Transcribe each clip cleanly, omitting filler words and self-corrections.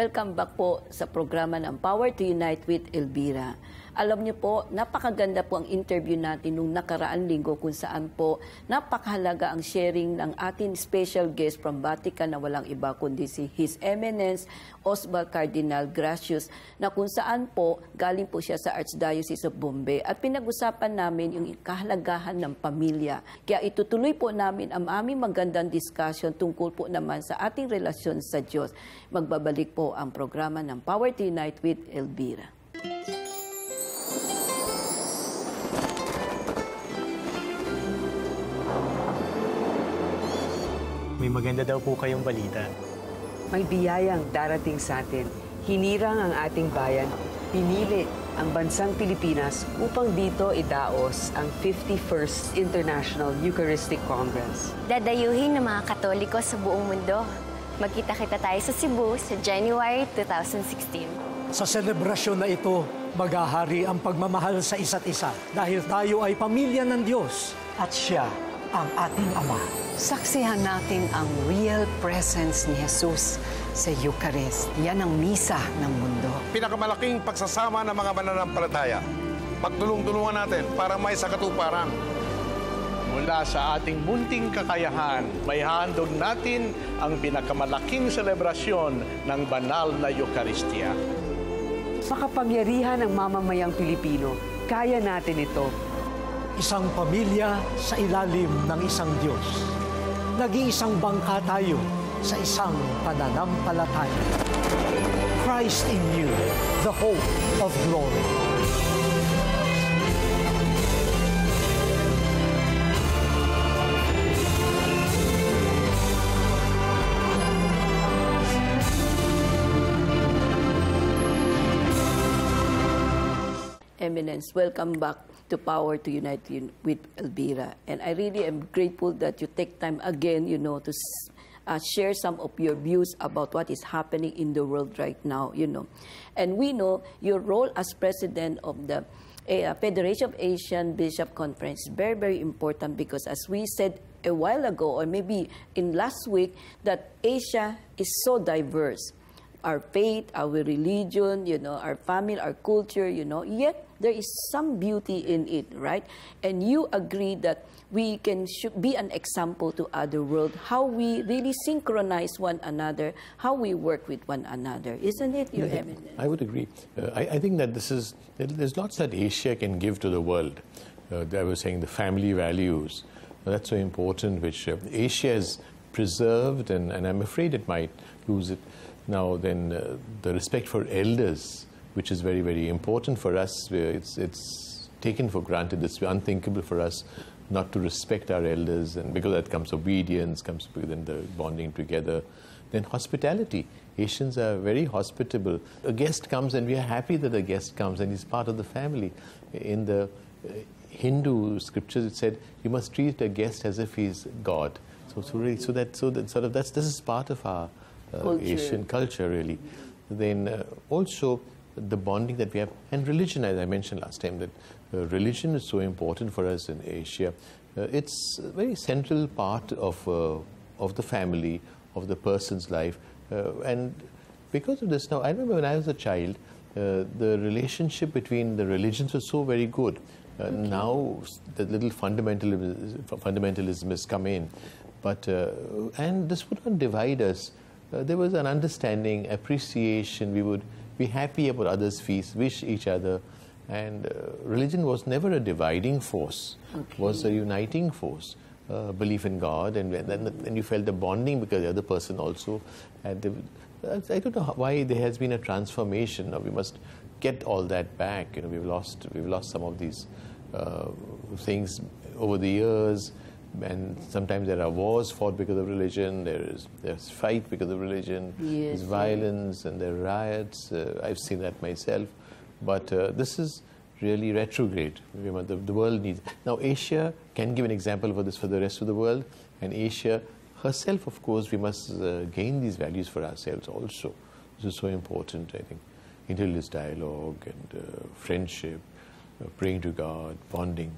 Welcome back po sa programa ng Power to Unite with Elvira. Alam niyo po, napakaganda po ang interview natin nung nakaraang linggo kung saan po napakahalaga ang sharing ng ating special guest from Vatican na walang iba kundi si His Eminence, Oswald Cardinal Gracias, na kung saan po galing po siya sa Archdiocese of Bombay at pinag-usapan namin yung kahalagahan ng pamilya. Kaya itutuloy po namin ang aming magandang discussion tungkol po naman sa ating relasyon sa Diyos. Magbabalik po ang programa ng Power to Unite with Elvira. May maganda daw po kayong balita. May biyayang darating sa atin. Hinirang ang ating bayan. Pinili ang bansang Pilipinas upang dito idaos ang 51st International Eucharistic Congress. Dadayuhin ng mga Katoliko sa buong mundo. Magkita-kita tayo sa Cebu sa January 2016. Sa selebrasyon na ito, maghahari ang pagmamahal sa isa't isa dahil tayo ay pamilya ng Diyos at Siya ang ating Ama. Saksihan natin ang real presence ni Jesus sa Eucharist. Yan ang misa ng mundo. Pinakamalaking pagsasama ng mga mananampalataya. Pagtulong-tulungan natin para may sakatuparan. Mula sa ating munting kakayahan, may handog natin ang pinakamalaking selebrasyon ng banal na Eucharistia. Makapangyarihan ng mamamayang Pilipino, kaya natin ito. Isang pamilya sa ilalim ng isang Diyos. Nag-iisang bangka tayo sa isang pananampalataya. Christ in you, the hope of glory. Eminence, welcome back to Power to Unite with Elvira. And I really am grateful that you take time again, to share some of your views about what is happening in the world right now, And we know your role as president of the Federation of Asian Bishop Conference is very, very important because as we said a while ago, or maybe in last week, that Asia is so diverse. Our faith, our religion, our family, our culture, yet there is some beauty in it, right? And you agree that we should be an example to other world, how we really synchronize one another, how we work with one another. Isn't it, Your Eminence? I would agree. I think that there's lots that Asia can give to the world. I was saying the family values, that's so important, which Asia has preserved, and I'm afraid it might lose it. Now, then, the respect for elders, which is very, very important for us. It's taken for granted. It's unthinkable for us not to respect our elders, and because that comes obedience, comes within the bonding together. Then hospitality. Asians are very hospitable. A guest comes, and we are happy that a guest comes, and he's part of the family. In the Hindu scriptures, it said you must treat a guest as if he's God. This is part of our Asian culture, really. Then also the bonding that we have, and religion, as I mentioned last time, that religion is so important for us in Asia. It's a very central part of the family, of the person's life. And because of this now, I remember when I was a child, the relationship between the religions was so very good. Now the little fundamentalism has come in. But, and this would not divide us. There was an understanding, appreciation. We would be happy about others' feasts, wish each other. And religion was never a dividing force, was a uniting force. Belief in God, and then you felt the bonding because the other person also had I don't know why there has been a transformation. Now we must get all that back. We've lost some of these things over the years. And sometimes there are wars fought because of religion, there's fight because of religion, there's violence and there are riots. I've seen that myself. But this is really retrograde. The world needs... Now Asia can give an example for this for the rest of the world, and Asia herself, of course, we must gain these values for ourselves also. This is so important, I think. Interreligious dialogue and friendship, praying to God, bonding.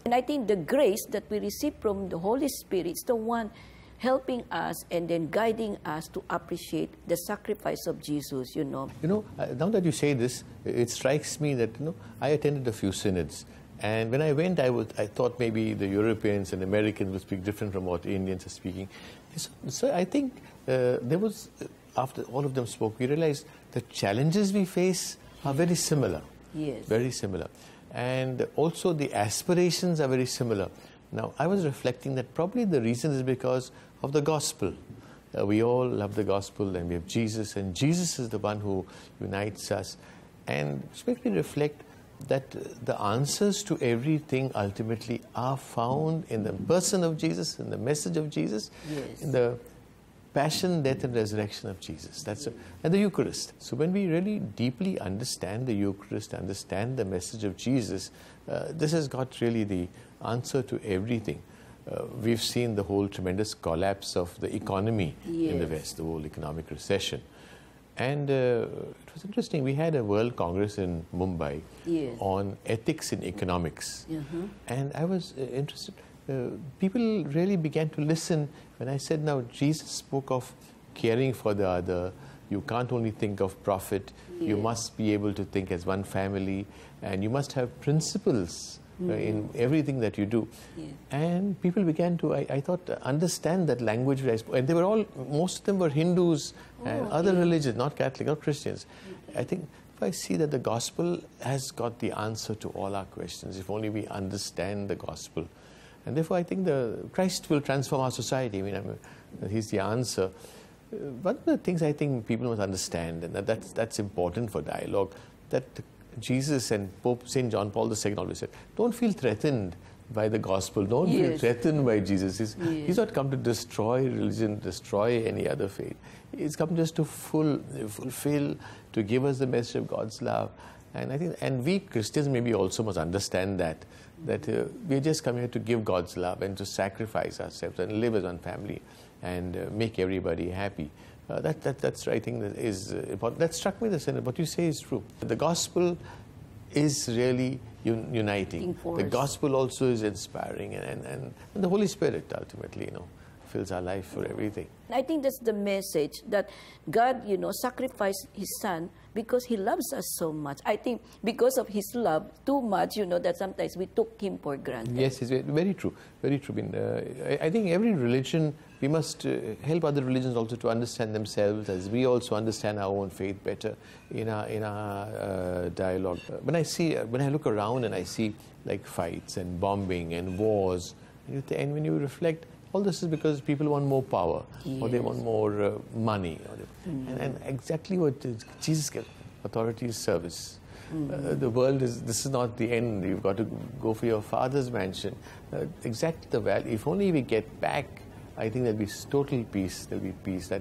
And I think the grace that we receive from the Holy Spirit is the one helping us and then guiding us to appreciate the sacrifice of Jesus, you know. You know, now that you say this, it strikes me that, you know, I attended a few synods. And when I went, I thought maybe the Europeans and Americans would speak different from what Indians are speaking. So I think there was, after all of them spoke, we realized the challenges we face are very similar. Yes. Very similar. And also the aspirations are very similar. Now, I was reflecting that probably the reason is because of the gospel. We all love the gospel, and we have Jesus, and Jesus is the one who unites us. And it makes me reflect that the answers to everything ultimately are found in the person of Jesus, in the message of Jesus, yes. in the passion, death, and resurrection of Jesus. And the Eucharist. So when we really deeply understand the Eucharist, understand the message of Jesus, this has got really the answer to everything. We've seen the whole tremendous collapse of the economy yes. in the West, the whole economic recession. And it was interesting, we had a World Congress in Mumbai yes. on ethics in economics. Uh-huh. And I was interested. People really began to listen when I said, now, Jesus spoke of caring for the other. You can't only think of profit. Yes. You must be able to think as one family. And you must have principles in everything that you do. Yes. And people began to, I thought, understand that language. And they were all, most of them were Hindus and other religions, not Catholic, not Christians. I think if I see that the gospel has got the answer to all our questions, if only we understand the gospel. And therefore, I think Christ will transform our society. I mean, he's the answer. One of the things I think people must understand, and that's important for dialogue, that Jesus and Pope St. John Paul II always said, don't feel threatened by the gospel. Don't feel threatened by Jesus. He's not come to destroy religion, destroy any other faith. He's come just to fulfill, to give us the message of God's love. And I think, and we Christians maybe also must understand that we're just come here to give God's love and to sacrifice ourselves and live as one family and make everybody happy. That's I think that is important. That struck me, what you say is true. The gospel is really uniting. The gospel also is inspiring, and the Holy Spirit ultimately, fills our life for everything. I think that's the message, that God, sacrificed His Son because He loves us so much. I think because of His love too much, that sometimes we took Him for granted. Yes, it's very true. Very true. I think every religion, we must help other religions also to understand themselves, as we also understand our own faith better in our dialogue. When I look around and I see like fights and bombing and wars, and when you reflect, all this is because people want more power, or they want more money. And exactly what Jesus gave, authority is service. The world this is not the end. You've got to go for your Father's mansion. Exactly the value. If only we get back, I think there'll be total peace. There'll be peace.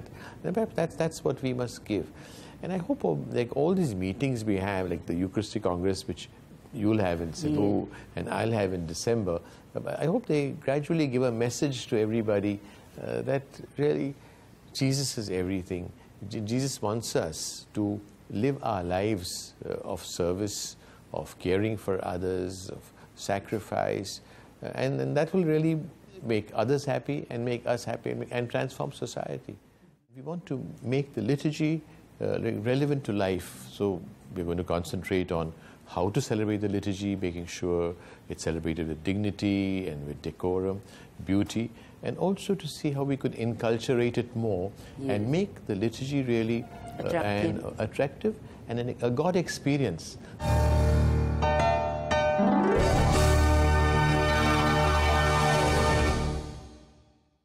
That's what we must give. And I hope, like all these meetings we have, like the Eucharistic Congress, which you'll have in Cebu and I'll have in December, I hope they gradually give a message to everybody that really Jesus is everything. Jesus wants us to live our lives of service, of caring for others, of sacrifice, and that will really make others happy and make us happy and transform society. We want to make the liturgy relevant to life, so we're going to concentrate on how to celebrate the liturgy, making sure it's celebrated with dignity and with decorum, beauty, and also to see how we could enculturate it more and make the liturgy really attractive and a God experience.